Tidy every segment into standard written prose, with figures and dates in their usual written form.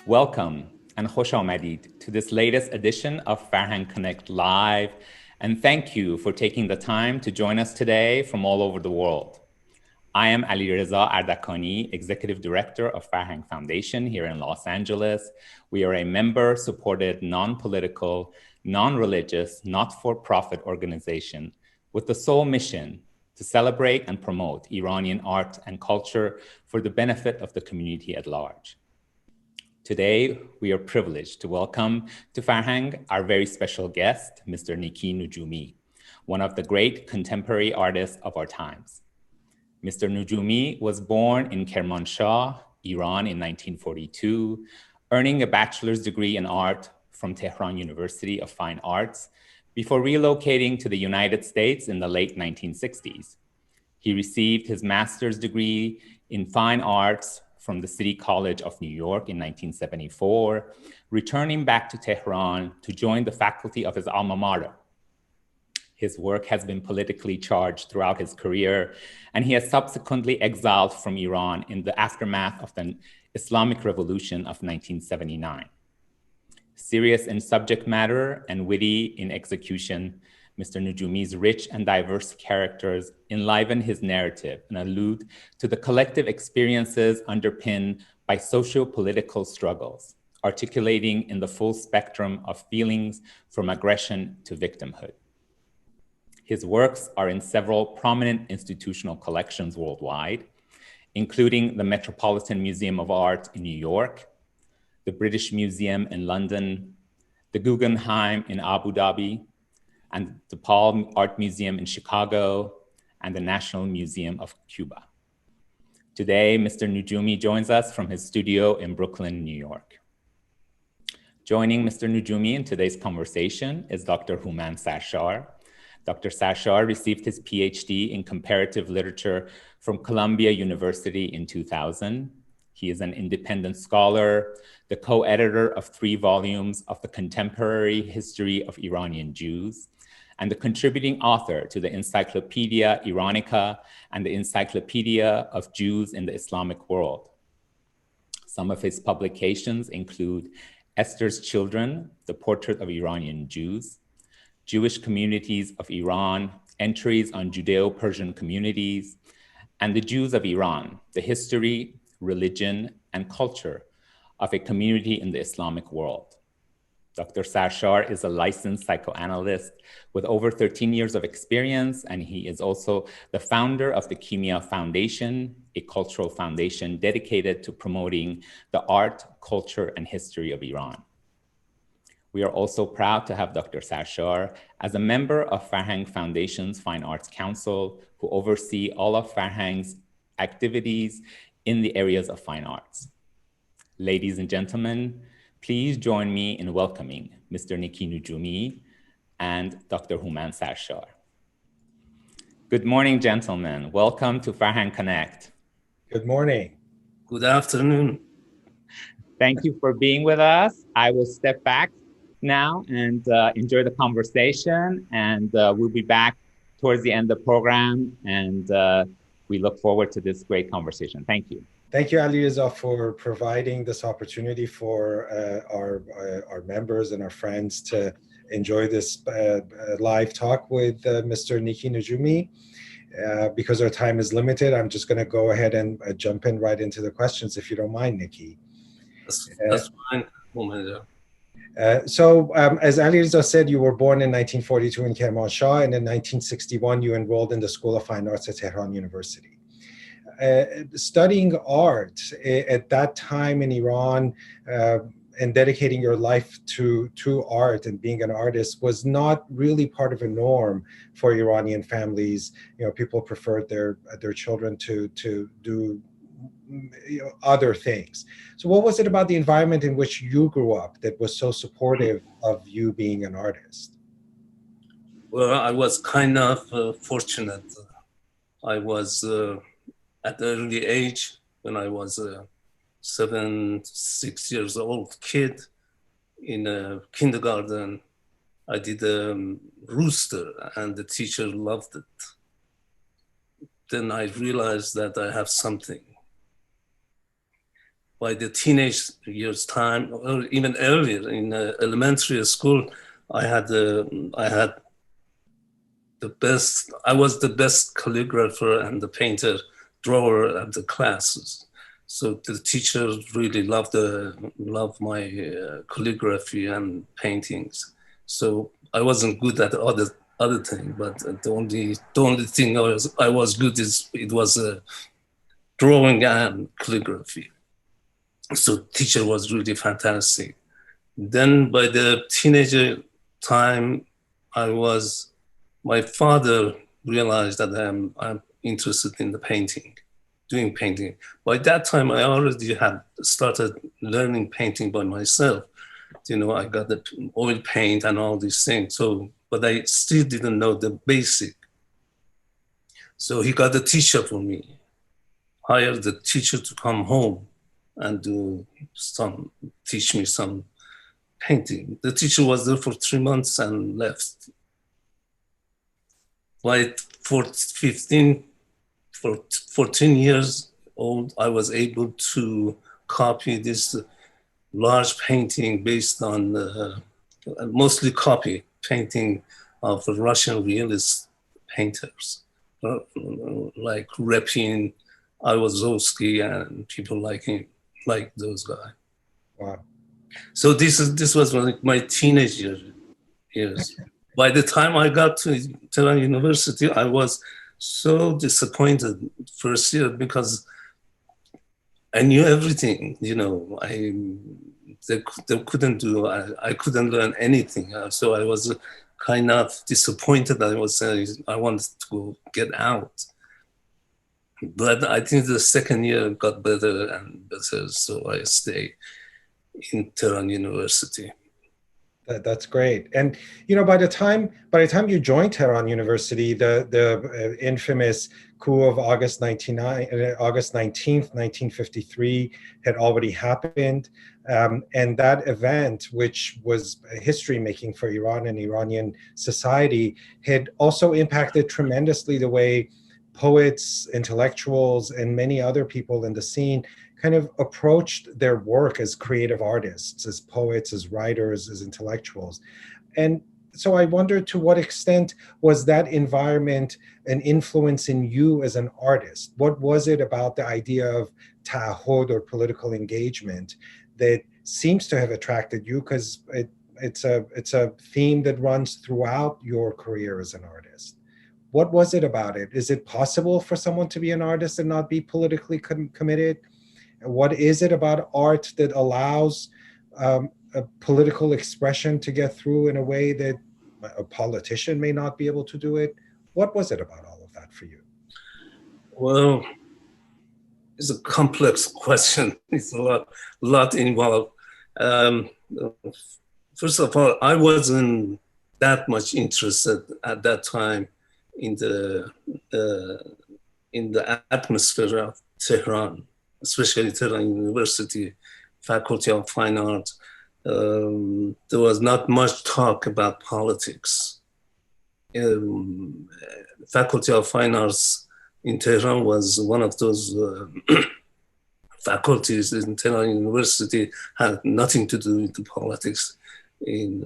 Welcome and khosh amadid to this latest edition of Farhang Connect Live, and thank you for taking the time to join us today from all over the world. I am Alireza Ardakani, Executive Director of Farhang Foundation here in Los Angeles. We are a member-supported, non-political, non-religious, not-for-profit organization with the sole mission to celebrate and promote Iranian art and culture for the benefit of the community at large. Today, we are privileged to welcome to Farhang our very special guest, Mr. Nicky Nodjoumi, one of the great contemporary artists of our times. Mr. Nodjoumi was born in Kermanshah, Iran in 1942, earning a bachelor's degree in art from Tehran University of Fine Arts before relocating to the United States in the late 1960s. He received his master's degree in fine arts from the City College of New York in 1974, returning back to Tehran to join the faculty of his alma mater. His work has been politically charged throughout his career, and he has subsequently exiled from Iran in the aftermath of the Islamic Revolution of 1979. Serious in subject matter and witty in execution, Mr. Nodjoumi's rich and diverse characters enliven his narrative and allude to the collective experiences underpinned by socio-political struggles, articulating in the full spectrum of feelings from aggression to victimhood. His works are in several prominent institutional collections worldwide, including the Metropolitan Museum of Art in New York, the British Museum in London, the Guggenheim in Abu Dhabi, and the Paul Art Museum in Chicago, and the National Museum of Cuba. Today, Mr. Nodjoumi joins us from his studio in Brooklyn, New York. Joining Mr. Nodjoumi in today's conversation is Dr. Houman Sarshar. Dr. Sarshar received his PhD in comparative literature from Columbia University in 2000. He is an independent scholar, the co-editor of 3 volumes of the Contemporary History of Iranian Jews, and the contributing author to the Encyclopedia Iranica and the Encyclopedia of Jews in the Islamic World. Some of his publications include Esther's Children, The Portrait of Iranian Jews, Jewish Communities of Iran, Entries on Judeo-Persian Communities, and The Jews of Iran, The History, Religion, and Culture of a Community in the Islamic World. Dr. Sarshar is a licensed psychoanalyst with over 13 years of experience, and he is also the founder of the Kimia Foundation, a cultural foundation dedicated to promoting the art, culture, and history of Iran. We are also proud to have Dr. Sarshar as a member of Farhang Foundation's Fine Arts Council, who oversee all of Farhang's activities in the areas of fine arts. Ladies and gentlemen, please join me in welcoming Mr. Nicky Nodjoumi and Dr. Houman Sarshar. Good morning, gentlemen. Welcome to Farhang Connect. Good morning. Good afternoon. Thank you for being with us. I will step back now and enjoy the conversation, and we'll be back towards the end of the program, and we look forward to this great conversation. Thank you. Thank you, Alireza, for providing this opportunity for our members and our friends to enjoy this live talk with Mr. Nicky Nodjoumi. Because our time is limited, I'm just going to go ahead and jump in right into the questions, if you don't mind, Nicky. That's fine. As Alireza said, you were born in 1942 in Kermanshah, and in 1961, you enrolled in the School of Fine Arts at Tehran University. Studying art at that time in Iran and dedicating your life to art and being an artist was not really part of a norm for Iranian families. You know, people preferred their children to do other things. So what was it about the environment in which you grew up that was so supportive of you being an artist? Well, I was kind of fortunate. I was at an early age, when I was a 6 years old kid in a kindergarten, I did a rooster and the teacher loved it. Then I realized that I have something. by the teenage years time, or even earlier in elementary school, I was the best calligrapher and the painter, drawer at the classes. So the teacher really loved my calligraphy and paintings. So I wasn't good at other thing, but the only thing I was good is it was drawing and calligraphy. So teacher was really fantastic. Then by the teenager time, my father realized that I'm interested in the doing painting. By that time, I already had started learning painting by myself. I got the oil paint and all these things. But I still didn't know the basic. So he got a teacher for me, hired the teacher to come home and teach me some painting. The teacher was there for 3 months and left. By 14 years old, I was able to copy this large painting based on mostly copy painting of Russian realist painters like Repin, Ayvazovsky, and people like those guys. Wow. So this was my teenage years. By the time I got to Tehran University, I was so disappointed first year because I knew everything. They couldn't do. I couldn't learn anything. So I was kind of disappointed. I wanted to get out. But I think the second year got better and better, so I stayed in Tehran University. That's great. And by the time you joined Tehran University, the infamous coup of August 19th, 1953 had already happened. And that event, which was history making for Iran and Iranian society, had also impacted tremendously the way poets, intellectuals, and many other people in the scene kind of approached their work as creative artists, as poets, as writers, as intellectuals. And so I wonder, to what extent was that environment an influence in you as an artist? What was it about the idea of ta'ahud, or political engagement, that seems to have attracted you? Because it's a theme that runs throughout your career as an artist. What was it about it? Is it possible for someone to be an artist and not be politically committed? What is it about art that allows a political expression to get through in a way that a politician may not be able to do it? What was it about all of that for you? Well, it's a complex question. It's a lot involved. First of all, I wasn't that much interested at that time in the atmosphere of Tehran, especially Tehran University, Faculty of Fine Arts. There was not much talk about politics. Faculty of Fine Arts in Tehran was one of those faculties in Tehran University had nothing to do with the politics in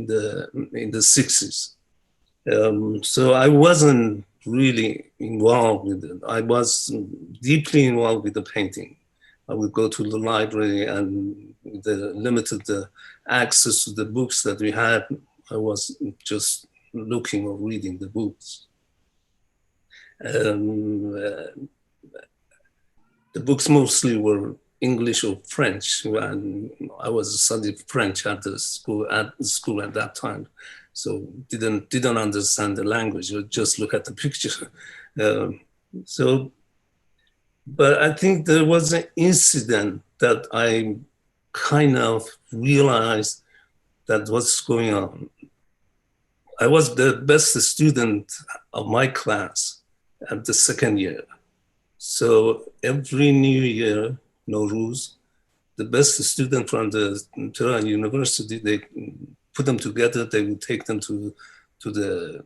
the 60s. So I wasn't really involved with it. I was deeply involved with the painting. I would go to the library, and with the limited access to the books that we had, I was just looking or reading the books. The books mostly were English or French, and I was studying French at the school at that time. So didn't understand the language, or just look at the picture. But I think there was an incident that I kind of realized that what's going on. I was the best student of my class at the second year. So every New Year, Nowruz, the best student from the Tehran University, they put them together, they would take them to the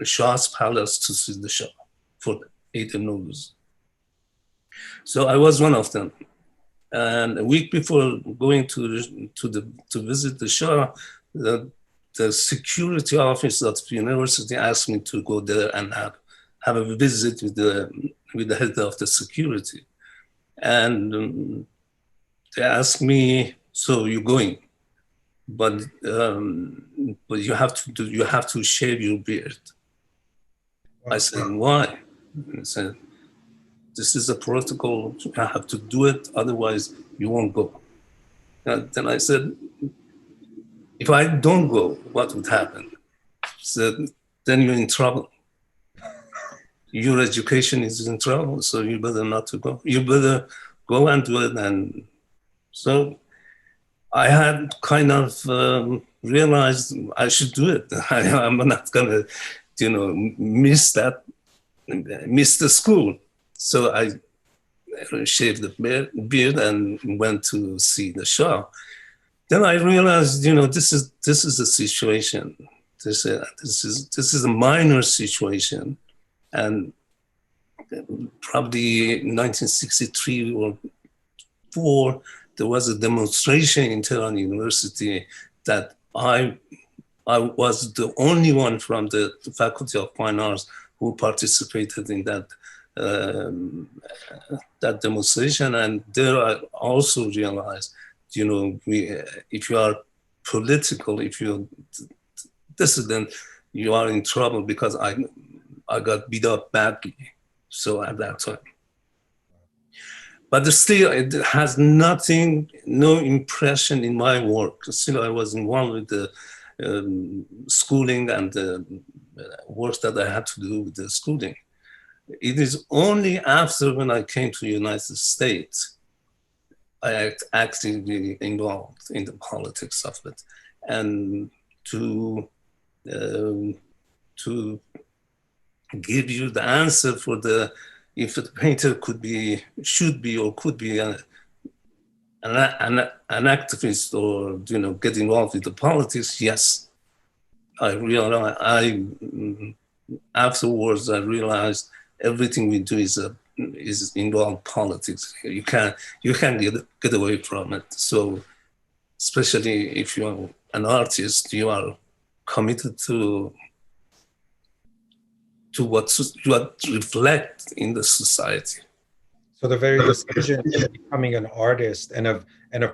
Shah's palace to see the Shah for Eid al-Nowruz. So I was one of them. And a week before going to visit the Shah, the security office at the university asked me to go there and have a visit with the head of the security. And they asked me, "So you're going, but you have to shave your beard." I said, "Why?" He said, "This is a protocol. You have to do it, otherwise you won't go." And then I said, "If I don't go, what would happen?" He said, "Then you're in trouble. Your education is in trouble, so you better not to go. You better go and do it." And so I had kind of realized I should do it. I'm not gonna, miss the school. So I shaved the beard and went to see the Shah. Then I realized, this is a situation. This is a minor situation, and probably in 1963 or 4, there was a demonstration in Tehran University that I was the only one from the Faculty of Fine Arts who participated in that demonstration. And there I also realized, if you are political, if you're dissident, you are in trouble, because I got beat up badly. So at that time. But still, it has no impression in my work. Still, I was involved with the schooling and the work that I had to do with the schooling. It is only after, when I came to the United States, I actively involved in the politics of it. And to give you the answer for if a painter should be or could be an activist, or get involved with the politics, yes. Afterwards I realized everything we do is involved politics. You can't get away from it. So especially if you're an artist, you are committed to what reflect in the society. So the very decision of becoming an artist and of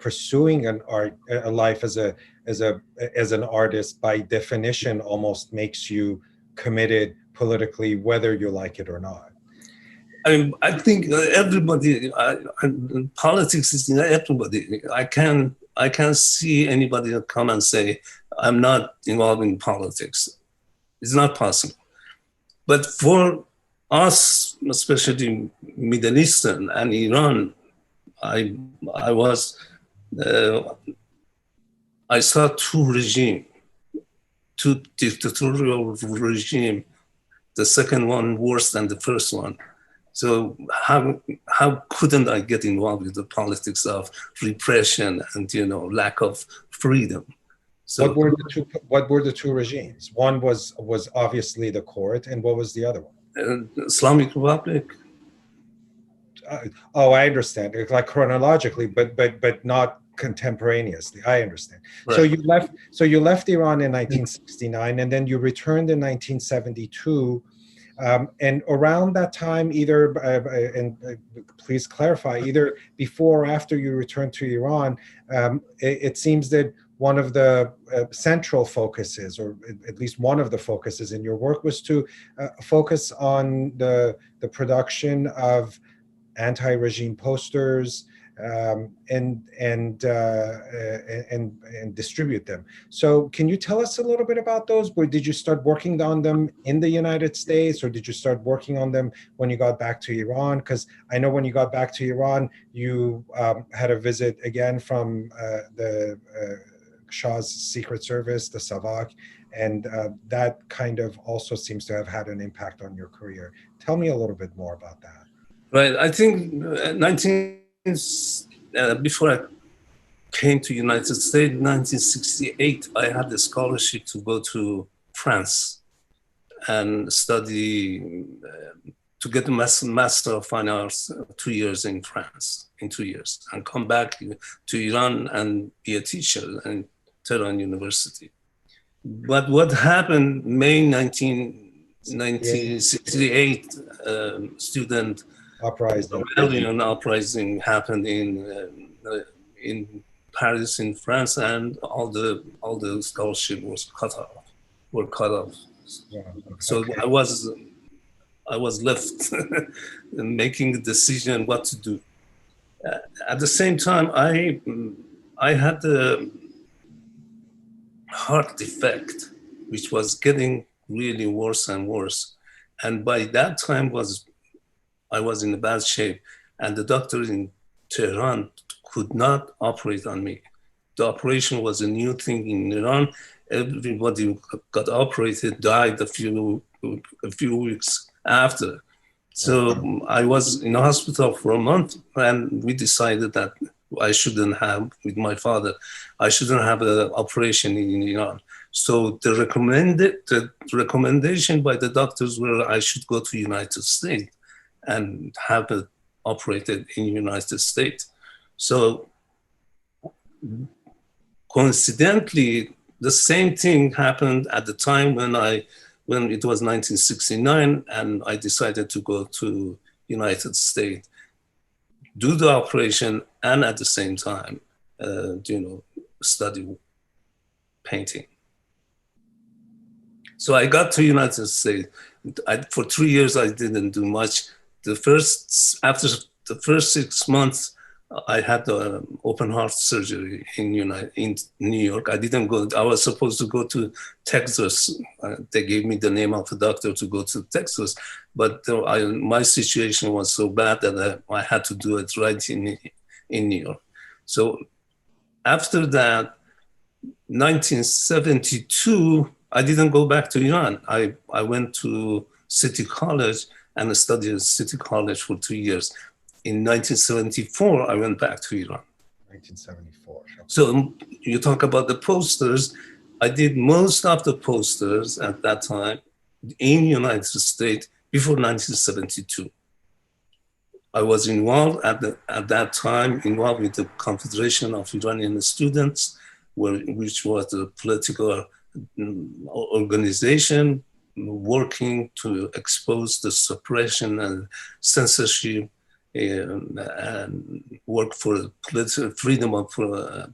pursuing a life as an artist, by definition, almost makes you committed politically, whether you like it or not. I think everybody, politics is in everybody. I can't see anybody that come and say, "I'm not involved in politics." It's not possible. But for us, especially Middle Eastern and Iran, I saw two dictatorial regime. The second one worse than the first one. So how couldn't I get involved with the politics of repression and lack of freedom? So what were the two regimes? One was obviously the court, and what was the other one? Islamic Republic. I understand. It's like chronologically, but not contemporaneously. I understand. Right. So you left Iran in 1969, and then you returned in 1972. And around that time, please clarify, either before or after you returned to Iran, it seems that one of the central focuses, or at least one of the focuses in your work, was to focus on the production of anti-regime posters and distribute them. So can you tell us a little bit about those? Did you start working on them in the United States, or did you start working on them when you got back to Iran? Because I know when you got back to Iran, you had a visit again from the Shah's Secret Service, the SAVAK, and that kind of also seems to have had an impact on your career. Tell me a little bit more about that. Right, I think before I came to United States, 1968, I had a scholarship to go to France and study to get the Master of Fine Arts 2 years in France, in 2 years, and come back to Iran and be a teacher in Tehran University. But what happened, May 1968, student rebellion uprising happened in Paris, in France, and all the scholarship were cut off. Yeah, okay. So I was left making a decision what to do. At the same time, I had the heart defect, which was getting really worse and worse. And by that time I was in a bad shape, and the doctor in Tehran could not operate on me. The operation was a new thing in Iran. Everybody got operated, died a few weeks after. So I was in the hospital for a month, and we decided that I shouldn't have, with my father, I shouldn't have an operation in Iran. So the recommendation by the doctors were I should go to United States and have it operated in United States. So coincidentally, the same thing happened at the time when it was 1969, and I decided to go to United States, do the operation, and at the same time, study painting. So I got to United States. For 3 years, I didn't do much. After the first 6 months, I had open heart surgery in New York. I didn't go. I was supposed to go to Texas. They gave me the name of a doctor to go to Texas, but my situation was so bad that I had to do it right in New York. So after that, 1972, I didn't go back to Iran. I went to City College and studied at City College for 2 years. In 1974, I went back to Iran. 1974. So you talk about the posters. I did most of the posters at that time in United States before 1972. I was involved at that time with the Confederation of Iranian Students, which was a political organization working to expose the suppression and censorship and work for freedom of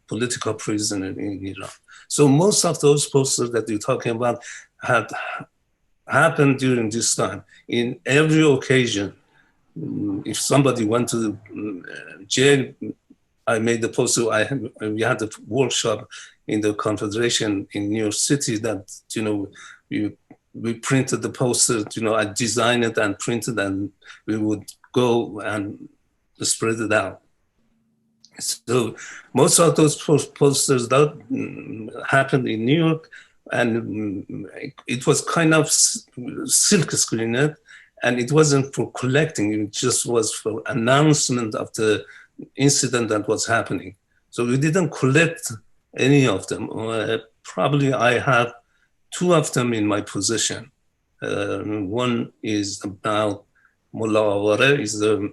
political prisoner in Iran. So most of those posters that you're talking about had happened during this time. In every occasion, if somebody went to jail, I made the poster. We had a workshop in the Confederation in New York City that, we printed the poster, I designed it and printed, and we would go and spread it out. So most of those posters that happened in New York, and it was kind of silk screened, and it wasn't for collecting, it just was for announcement of the incident that was happening. So we didn't collect any of them. Probably I have 2 of them in my possession. One is about Mullah Aware, is the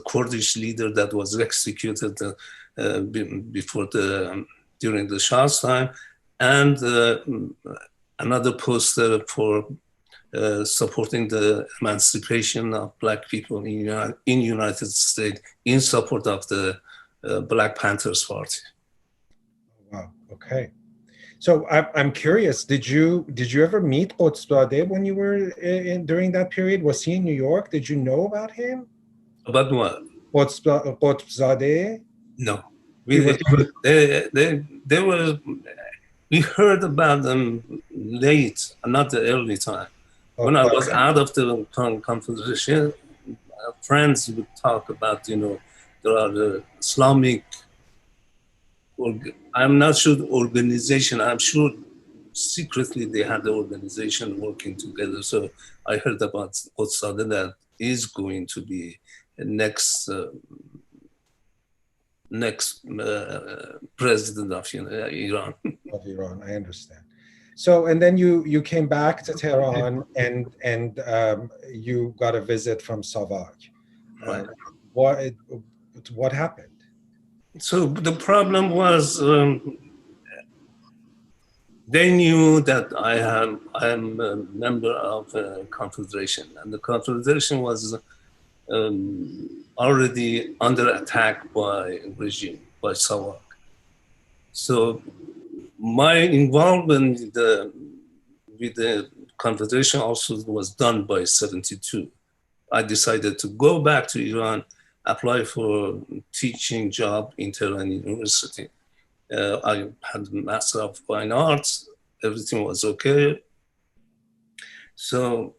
Kurdish leader that was executed during the Shah's time, and another poster for supporting the emancipation of Black people in United States in support of the Black Panthers Party. Wow. Okay. So I'm curious. Did you ever meet Qutbzadeh when you were during that period? Was he in New York? Did you know about him? About what? Qutbzadeh? No. We heard about them late, not the early time. Okay. When I was out of the Confederation, friends would talk about, there are the Islamic, I'm not sure the organization, I'm sure secretly they had the organization working together. So I heard about Qutbzadeh that is going to be next president of Iran. Of Iran, I understand. So, and then you came back to Tehran, and you got a visit from SAVAK. Right. What happened? So the problem was they knew that I am a member of a confederation, and the confederation was already under attack by regime, by SAVAK. So my involvement with the confederation also was done by 72. I decided to go back to Iran, apply for teaching job in Tehran University. I had a Master of Fine Arts, everything was okay. So,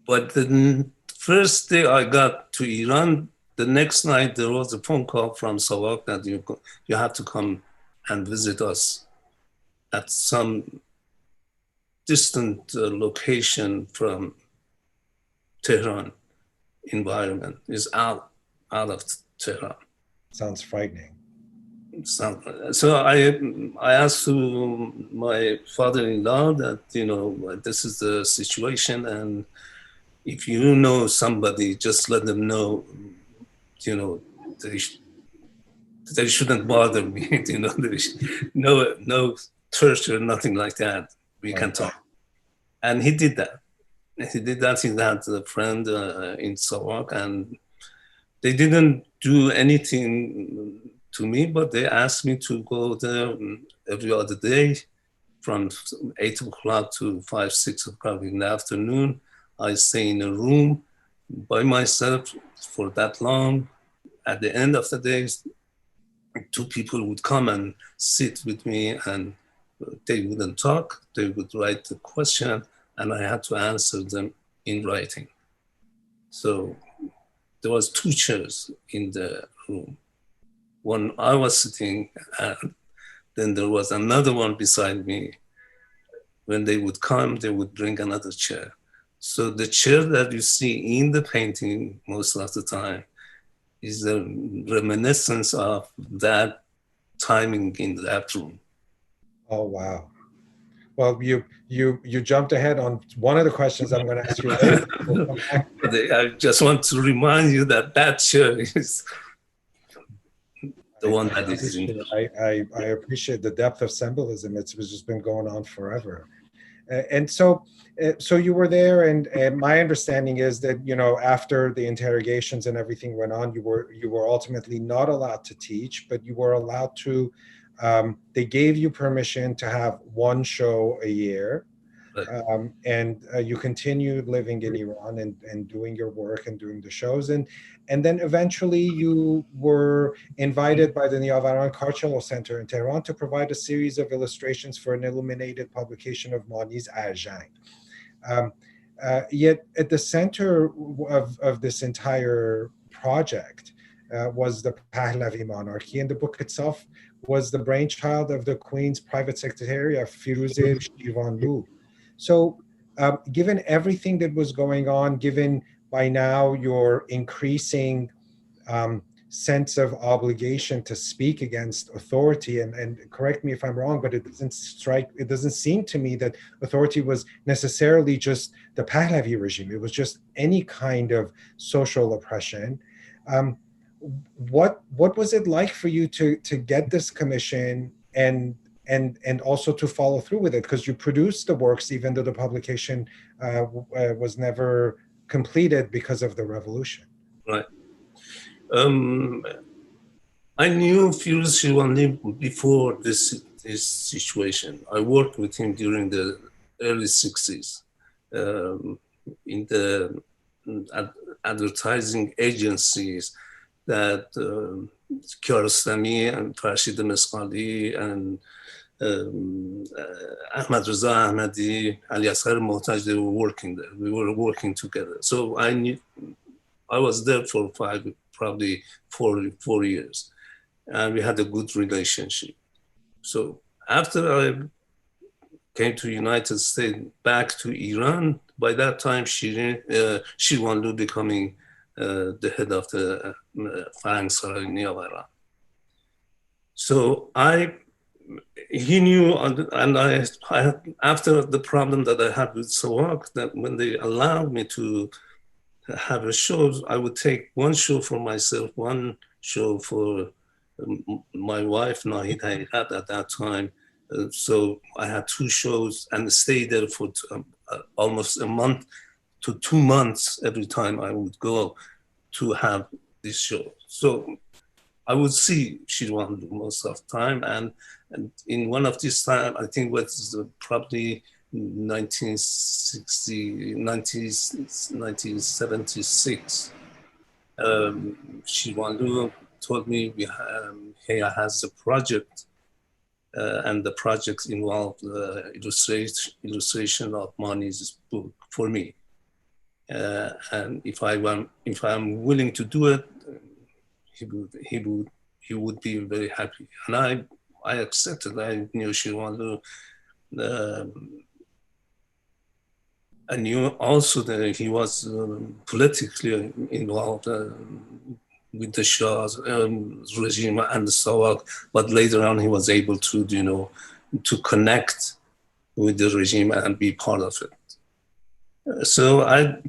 but the first day I got to Iran, the next night there was a phone call from SAVAK that you have to come and visit us at some distant location from Tehran environment, is out of Tehran. Sounds frightening. So I asked to my father-in-law that, this is the situation, and if you know somebody, just let them know, they shouldn't bother me, no torture, nothing like that. We can talk. And he did that. He did that. He had a friend in SAVAK, and they didn't do anything to me, but they asked me to go there every other day from 8 o'clock to 5, 6 o'clock in the afternoon. I stay in a room by myself for that long. At the end of the day, 2 people would come and sit with me, and they wouldn't talk. They would write the question, and I had to answer them in writing. So there was 2 chairs in the room. One I was sitting, and then there was another one beside me. When they would come, they would bring another chair. So the chair that you see in the painting most of the time is a reminiscence of that timing in that room. Oh, wow. Well, you jumped ahead on one of the questions I'm going to ask you later. I just want to remind you that that chair is the one that is in. I appreciate the depth of symbolism. It's just been going on forever. And so you were there, and my understanding is that, after the interrogations and everything went on, you were ultimately not allowed to teach, but you were allowed to, they gave you permission to have 1 show a year. And you continued living in Iran and doing your work and doing the shows. And then eventually you were invited by the Niavaran Cultural Center in Tehran to provide a series of illustrations for an illuminated publication of Mani's Arjang. Yet at the center of this entire project was the Pahlavi monarchy, and the book itself was the brainchild of the Queen's private secretary, Firuze Shirvanlu. So given everything that was going on, given by now your increasing sense of obligation to speak against authority, and correct me if I'm wrong, but it doesn't seem to me that authority was necessarily just the Pahlavi regime. It was just any kind of social oppression. What was it like for you to get this commission and also to follow through with it? Because you produced the works even though the publication was never completed because of the revolution. Right. I knew Firuze Shirvanlu before this situation. I worked with him during the early 60s in the advertising agencies that Kiarostami and Farshid Mesqali and Ahmad Reza Ahmadi, Ali Asghar Mohtaj, they were working there. We were working together. So I was there for probably four years, and we had a good relationship. So after I came to United States, back to Iran, by that time, Shirvanlu becoming the head of the Farhang Sarshar. So I he knew, and I after the problem that I had with SAVAK, that when they allowed me to have a show, I would take one show for myself, one show for my wife, Nahid had at that time. So I had two shows and stayed there for almost a month to 2 months every time I would go to have this show. So I would see Shirwan most of the time. And in one of these time, I think it was probably 1976, Shirwan told me he has a project, and the project involved illustration of Mani's book for me. And if I'm willing to do it, he would be very happy. And I accepted. I knew Shirwan. I knew also that he was politically involved with the Shah's regime and the SAVAK, but later on he was able to, to connect with the regime and be part of it. So I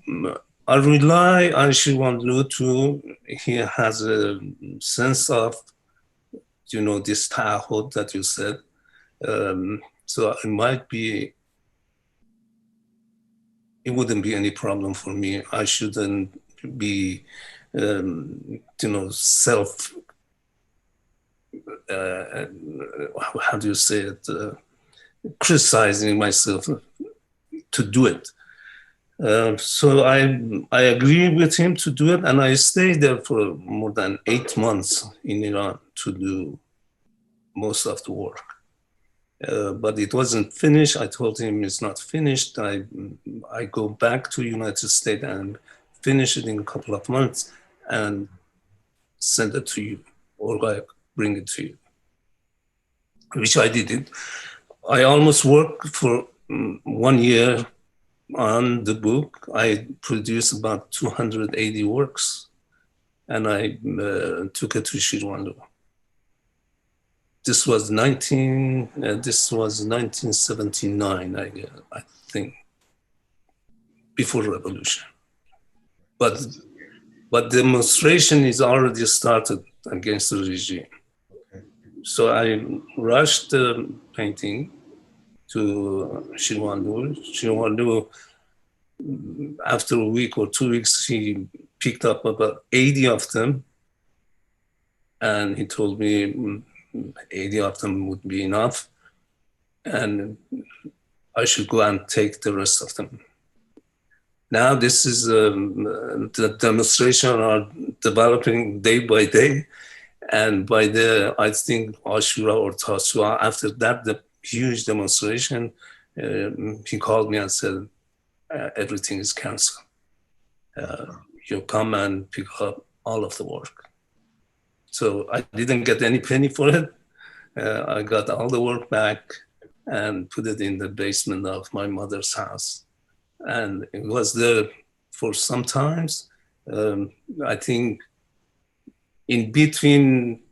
rely on Shirwan to, he has a sense of, this ta'ahud that you said. So it wouldn't be any problem for me. I shouldn't be, how do you say it? Criticizing myself to do it. So I agree with him to do it, and I stayed there for more than 8 months in Iran to do most of the work. But it wasn't finished. I told him it's not finished. I go back to United States and finish it in a couple of months and send it to you, or I bring it to you, which I did. I almost worked for 1 year on the book. I produced about 280 works, and I took it to Shirwan. This was 1979, I think, before revolution. But demonstration is already started against the regime. Okay. So I rushed the painting to Shirwan. Shirwan, after a week or 2 weeks, he picked up about 80 of them, and he told me 80 of them would be enough, and I should go and take the rest of them. Now this is the demonstration are developing day by day, and by I think Ashura or Tasua, after that, the huge demonstration, he called me and said, everything is canceled. You come and pick up all of the work. So I didn't get any penny for it. I got all the work back and put it in the basement of my mother's house. And it was there for some times. I think in between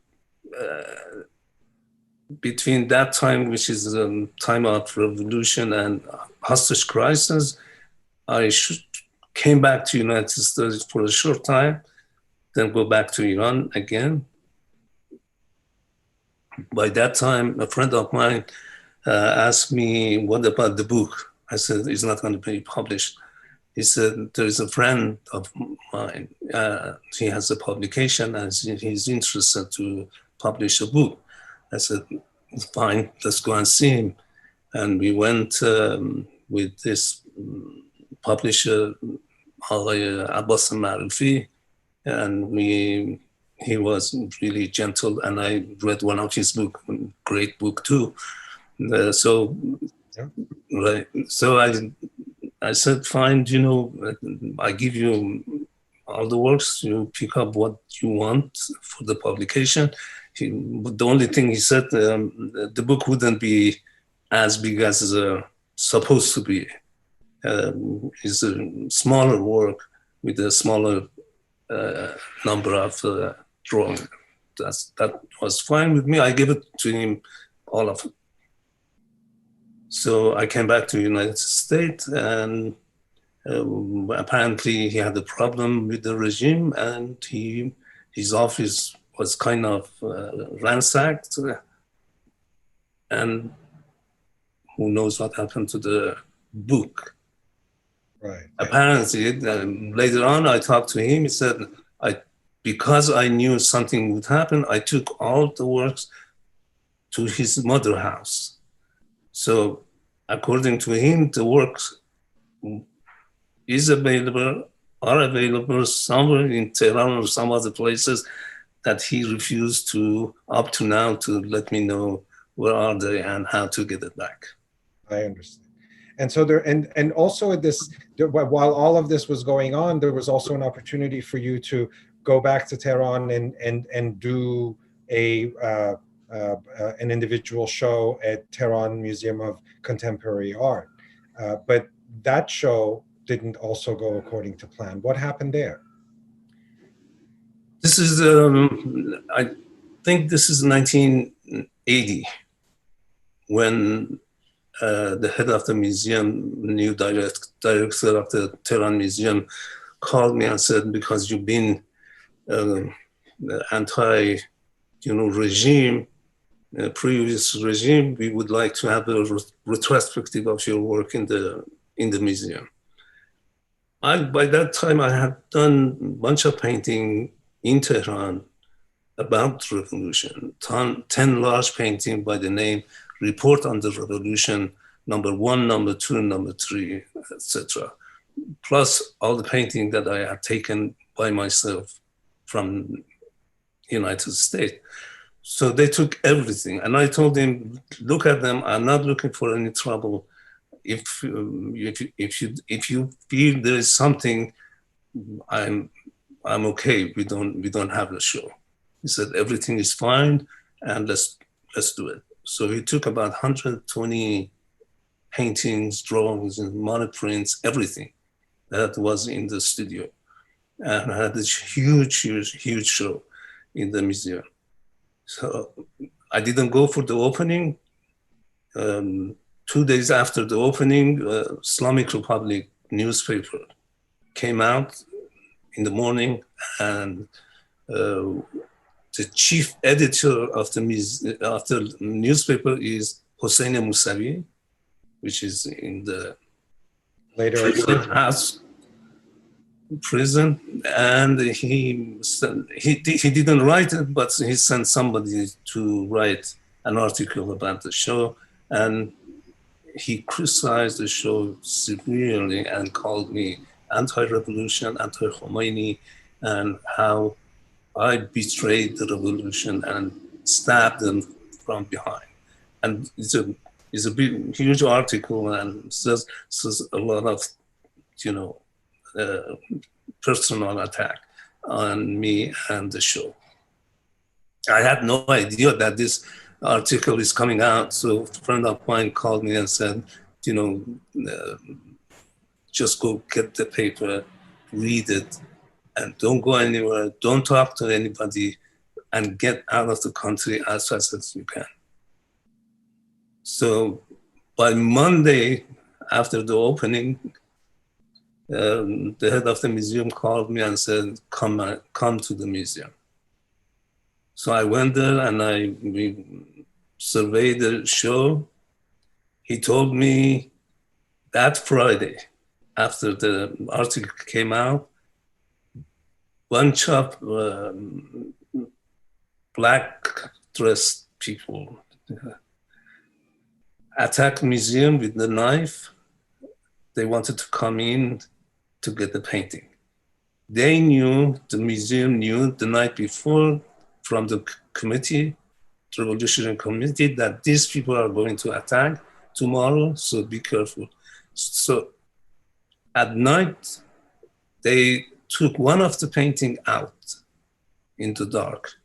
that time, which is the time of revolution and hostage crisis, I came back to United States for a short time, then go back to Iran again. By that time, a friend of mine asked me, what about the book? I said, it's not going to be published. He said, there is a friend of mine, he has a publication and he's interested to publish a book. I said, fine, let's go and see him. And we went with this publisher, Abbas Marufi, and he was really gentle, and I read one of his books, great book too. Right. So I said, fine, I give you all the works, you pick up what you want for the publication. The only thing he said, the book wouldn't be as big as it's supposed to be. It's a smaller work with a smaller number of drawings. That was fine with me. I gave it to him all of it. So I came back to the United States, and apparently he had a problem with the regime, and his office was kind of ransacked, and who knows what happened to the book. Right. Apparently, later on I talked to him, he said, because I knew something would happen, I took all the works to his mother house. So according to him, the works are available somewhere in Tehran or some other places that he refused to, up to now, to let me know where are they and how to get it back. I understand. And so there, and also while all of this was going on, there was also an opportunity for you to go back to Tehran and do an individual show at Tehran Museum of Contemporary Art. But that show didn't also go according to plan. What happened there? This is, I think this is 1980, when the head of the museum, new director of the Tehran Museum, called me and said, because you've been anti-regime, previous regime, we would like to have a retrospective of your work in the museum. By that time, I had done a bunch of painting in Tehran about the revolution, 10 large paintings by the name Report on the Revolution, number 1, number 2, number 3, etc. Plus all the painting that I had taken by myself from United States. So they took everything, and I told them, look at them, I'm not looking for any trouble. If you feel there is something, I'm okay. We don't have a show. He said everything is fine, and let's do it. So he took about 120 paintings, drawings, and monoprints, everything that was in the studio, and had this huge show in the museum. So I didn't go for the opening. 2 days after the opening, Islamic Republic newspaper came out in the morning, and the chief editor of the newspaper is Hossein Mousavi, which is in the later prison, and he didn't write it, but he sent somebody to write an article about the show, and he criticized the show severely and called me anti-revolution, anti-Khomeini, and how I betrayed the revolution and stabbed them from behind. And it's a big, huge article, and says a lot of, personal attack on me and the show. I had no idea that this article is coming out. So a friend of mine called me and said, just go get the paper, read it, and don't go anywhere, don't talk to anybody, and get out of the country as fast as you can. So by Monday, after the opening, the head of the museum called me and said, come to the museum. So I went there and we surveyed the show. He told me that Friday, after the article came out, bunch of black dressed people attacked the museum with the knife. They wanted to come in to get the painting. They knew, the museum knew the night before from the committee, the revolutionary committee, that these people are going to attack tomorrow, so be careful. So at night, they took one of the painting out in the dark.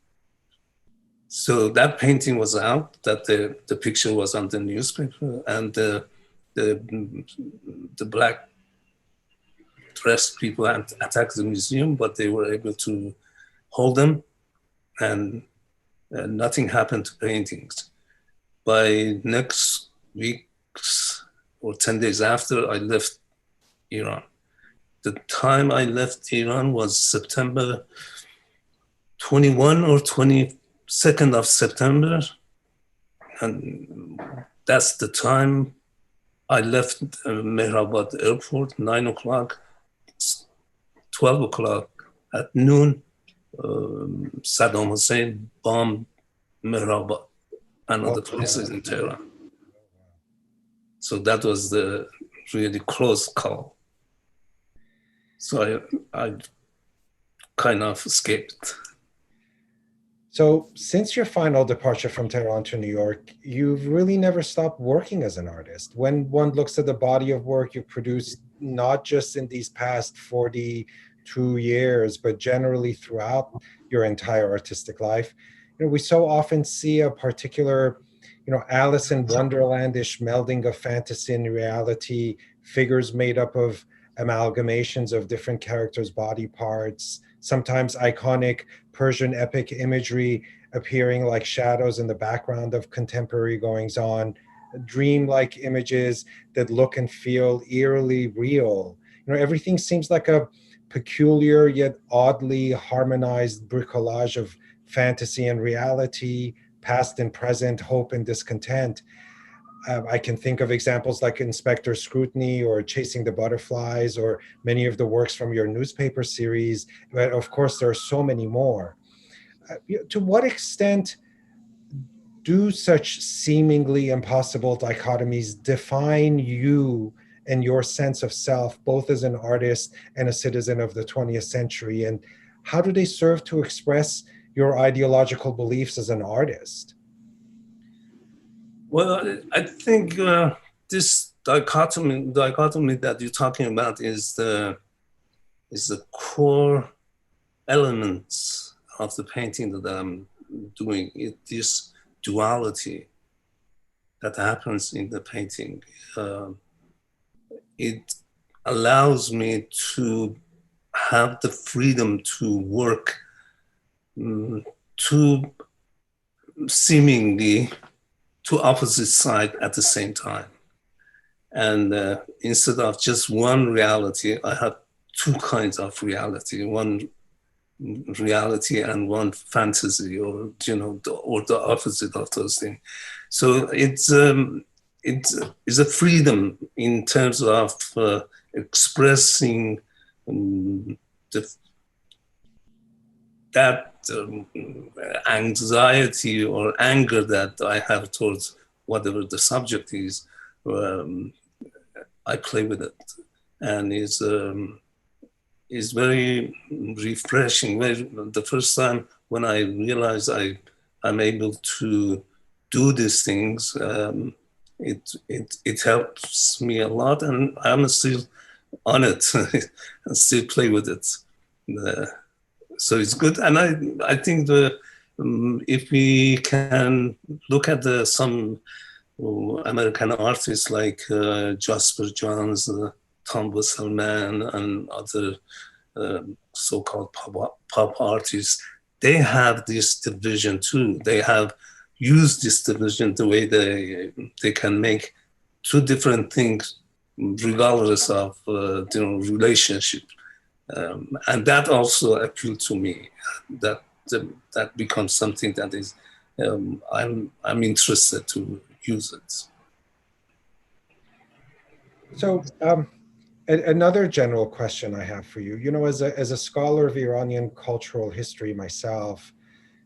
So that painting was out, that the picture was on the newspaper, and the black dressed people attacked the museum, but they were able to hold them, and nothing happened to paintings. by next week or 10 days after, I left Iran. The time I left Iran was September 21 or 22nd of September. And that's the time I left Mehrabad airport, 9 o'clock, 12 o'clock at noon. Saddam Hussein bombed Mehrabad and other places in Tehran. So that was the really close call. So I kind of escaped. So since your final departure from Tehran to New York, you've really never stopped working as an artist. When one looks at the body of work you've produced, not just in these past 42 years, but generally throughout your entire artistic life, we so often see a particular, Alice in Wonderlandish melding of fantasy and reality, figures made up of amalgamations of different characters' body parts, sometimes iconic Persian epic imagery appearing like shadows in the background of contemporary goings-on, dream-like images that look and feel eerily real. Everything seems like a peculiar yet oddly harmonized bricolage of fantasy and reality, past and present, hope and discontent. I can think of examples like Inspector Scrutiny or Chasing the Butterflies or many of the works from your newspaper series, but of course there are so many more. To what extent do such seemingly impossible dichotomies define you and your sense of self, both as an artist and a citizen of the 20th century? And how do they serve to express your ideological beliefs as an artist? Well, I think this dichotomy that you're talking about is the core elements of the painting that I'm doing. This duality that happens in the painting. It allows me to have the freedom to work to seemingly two opposite sides at the same time. And instead of just one reality, I have two kinds of reality, one reality and one fantasy, or the opposite of those things. So it's a freedom in terms of expressing that anxiety or anger that I have towards whatever the subject is. I play with it, and it's very refreshing. The first time when I realized I'm able to do these things, it helps me a lot, and I'm still on it. I still play with it. So it's good, and I think if we can look at some American artists like Jasper Johns, Tom Busselman, and other so-called pop artists, they have this division too. They have used this division the way they can make two different things regardless of relationship. And that also appealed to me. That becomes something that is I'm interested to use it. So another general question I have for you, as a scholar of Iranian cultural history myself,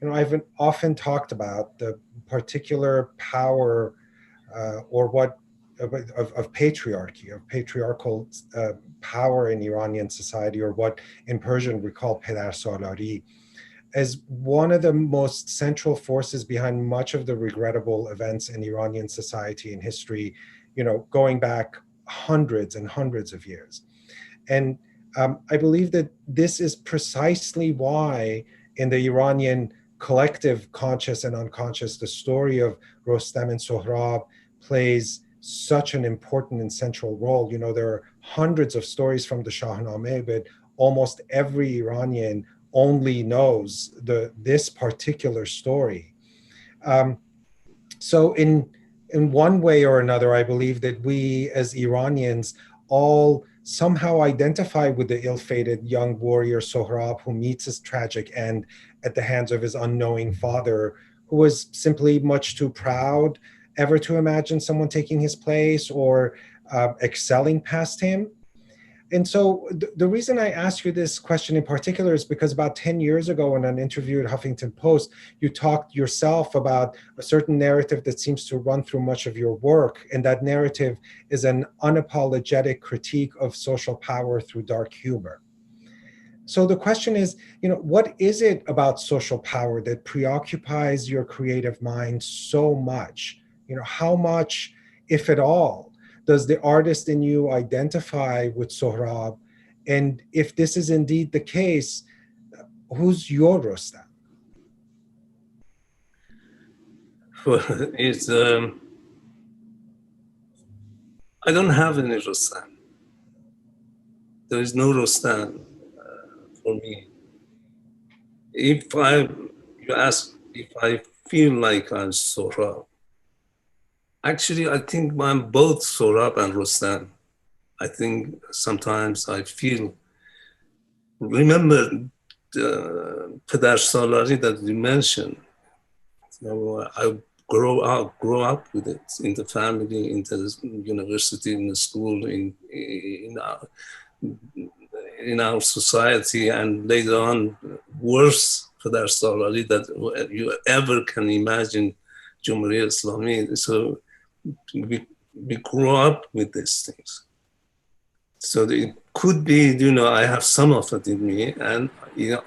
I've often talked about the particular power of patriarchy, of patriarchal power in Iranian society, or what in Persian we call pedarsalari, as one of the most central forces behind much of the regrettable events in Iranian society and history, going back hundreds and hundreds of years. And I believe that this is precisely why in the Iranian collective conscious and unconscious, the story of Rostam and Sohrab plays such an important and central role. There are hundreds of stories from the Shahnameh, but almost every Iranian only knows this particular story. So in one way or another, I believe that we as Iranians all somehow identify with the ill-fated young warrior Sohrab, who meets his tragic end at the hands of his unknowing father, who was simply much too proud ever to imagine someone taking his place or excelling past him. And so the reason I ask you this question in particular is because about 10 years ago in an interview at Huffington Post, you talked yourself about a certain narrative that seems to run through much of your work. And that narrative is an unapologetic critique of social power through dark humor. So the question is, what is it about social power that preoccupies your creative mind so much? How much, if at all, does the artist in you identify with Sohrab? And if this is indeed the case, who's your Rustam? Well, it's, I don't have any Rustam. There is no Rustam for me. You ask if I feel like I'm Sohrab, actually, I think I'm both Sohrab and Rustam. I think sometimes I feel, remember the Pedar Salari that you mentioned, I grow up with it in the family, in the university, in the school, in our society, and later on, worse Pedar Salari that you ever can imagine, Jumhuriyat Islami. So we grew up with these things. So it could be, I have some of it in me, and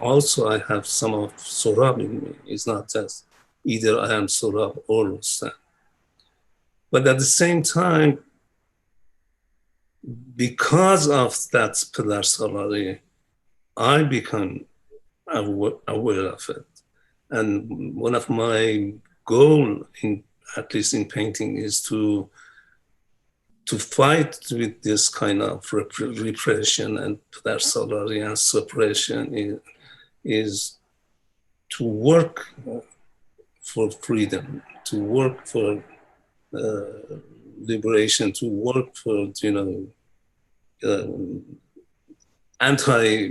also I have some of Sohrab in me. It's not just either I am Sohrab or Rustam. But at the same time, because of that Pedar Salari, I become aware of it. And one of my goals, at least in painting, is to fight with this kind of repression and Pedar Salari and suppression is to work for freedom, to work for liberation, to work for, anti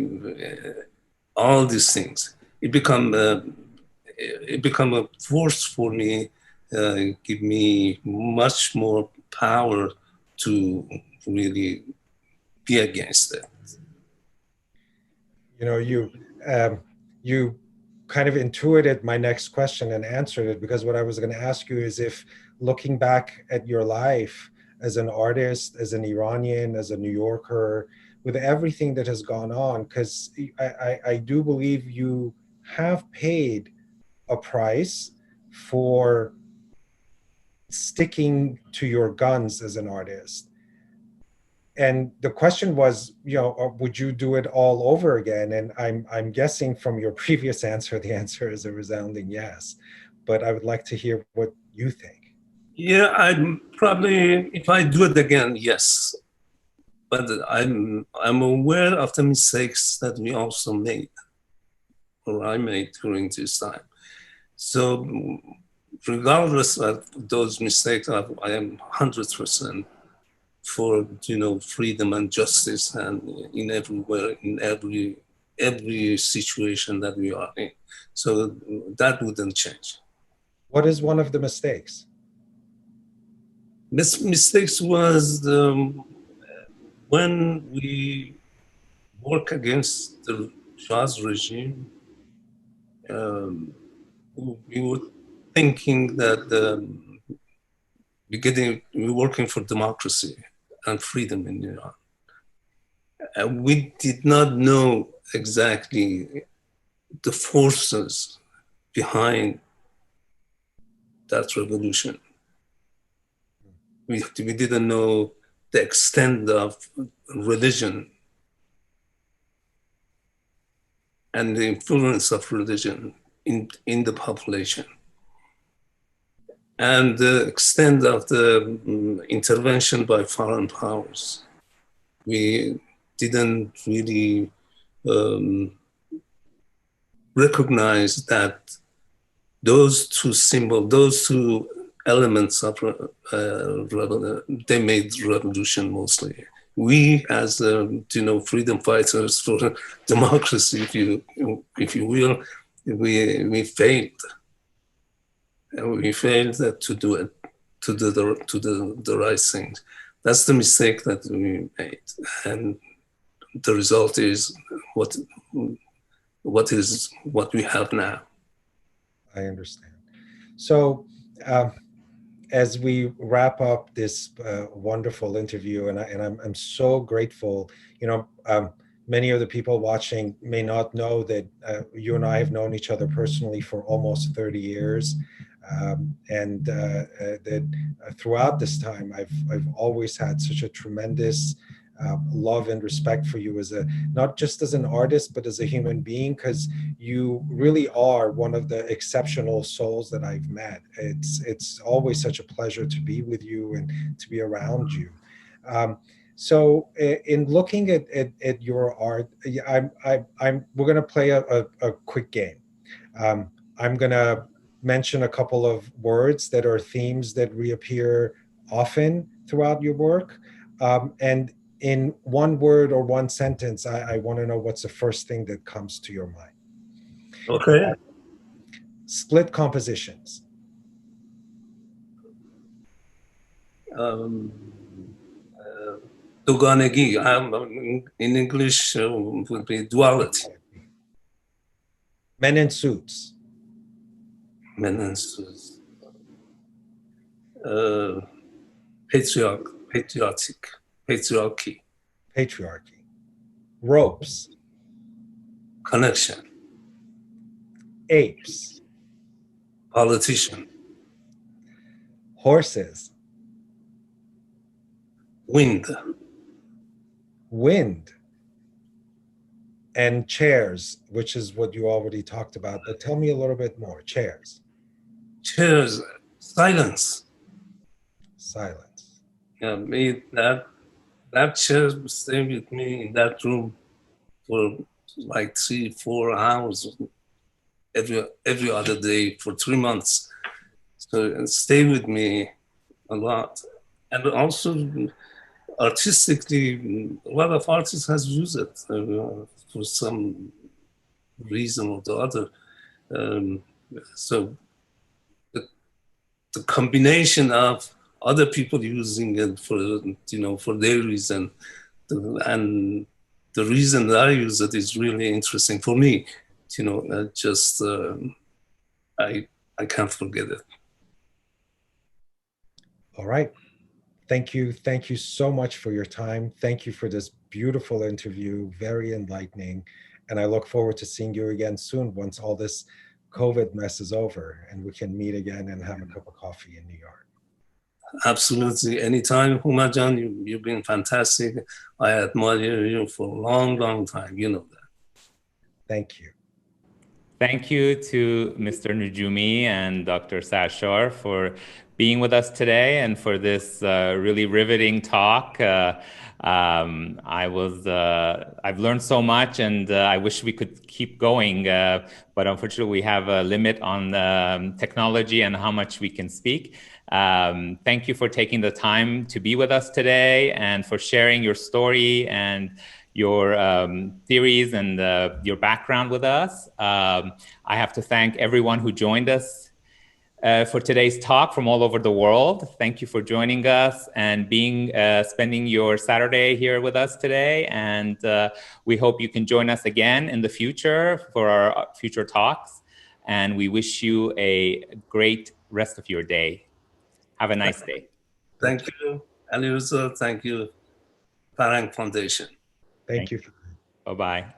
all these things. It become a force for me, give me much more power to really be against it. You kind of intuited my next question and answered it, because what I was going to ask you is if, looking back at your life as an artist, as an Iranian, as a New Yorker, with everything that has gone on, because I do believe you have paid a price for sticking to your guns as an artist. And the question was, would you do it all over again? And I'm guessing from your previous answer, the answer is a resounding yes. But I would like to hear what you think. Yeah, I'd probably, if I do it again, yes. But I'm aware of the mistakes that we also made, or I made during this time. So regardless of those mistakes, I am 100% for freedom and justice, and in everywhere, in every situation that we are in. So that wouldn't change. What is one of the mistakes? Mistakes was when we work against the Shah's regime. We were thinking that we're working for democracy and freedom in Iran. And we did not know exactly the forces behind that revolution. We didn't know the extent of religion and the influence of religion in the population, and the extent of the intervention by foreign powers. We didn't really recognize that those two elements of they made revolution mostly. We, as freedom fighters for democracy, if you will, we failed. We failed to do it, to do the right thing. That's the mistake that we made, and the result is what we have now. I understand. So, as we wrap up this wonderful interview, and I'm so grateful. Many of the people watching may not know that you and I have known each other personally for almost 30 years. And that throughout this time, I've always had such a tremendous love and respect for you as not just as an artist, but as a human being, because you really are one of the exceptional souls that I've met. It's always such a pleasure to be with you and to be around you. So in looking at your art, we're going to play a quick game. I'm going to mention a couple of words that are themes that reappear often throughout your work. And in one word or one sentence, I want to know what's the first thing that comes to your mind. Okay. Split compositions. Doganegi, in English would be duality. Men in suits. Men in suits. Patriarchy. Ropes. Connection. Apes. Politician. Horses. Wind. And chairs, which is what you already talked about, but tell me a little bit more. Chairs. Silence. Yeah, that chair stayed with me in that room for like 3-4 hours every other day for 3 months. So it stayed with me a lot. And also artistically, a lot of artists has used it for some reason or the other. So the combination of other people using it for their reason, and the reason that I use it is really interesting for me. I can't forget it. All right. Thank you so much for your time. Thank you for this beautiful interview, very enlightening. And I look forward to seeing you again soon once all this COVID mess is over and we can meet again and have a cup of coffee in New York. Absolutely. Anytime, Houman, you've been fantastic. I admire you for a long, long time. You know that. Thank you. Thank you to Mr. Nodjoumi and Dr. Sarshar for being with us today and for this really riveting talk. I've learned so much, and I wish we could keep going, but unfortunately we have a limit on technology and how much we can speak. Thank you for taking the time to be with us today and for sharing your story and your theories and your background with us. I have to thank everyone who joined us for today's talk from all over the world. Thank you for joining us and spending your Saturday here with us today. And we hope you can join us again in the future for our future talks. And we wish you a great rest of your day. Have a nice day. Thank you, Ali Reza. Thank you, Farhang Foundation. Thank you. Bye-bye. Bye.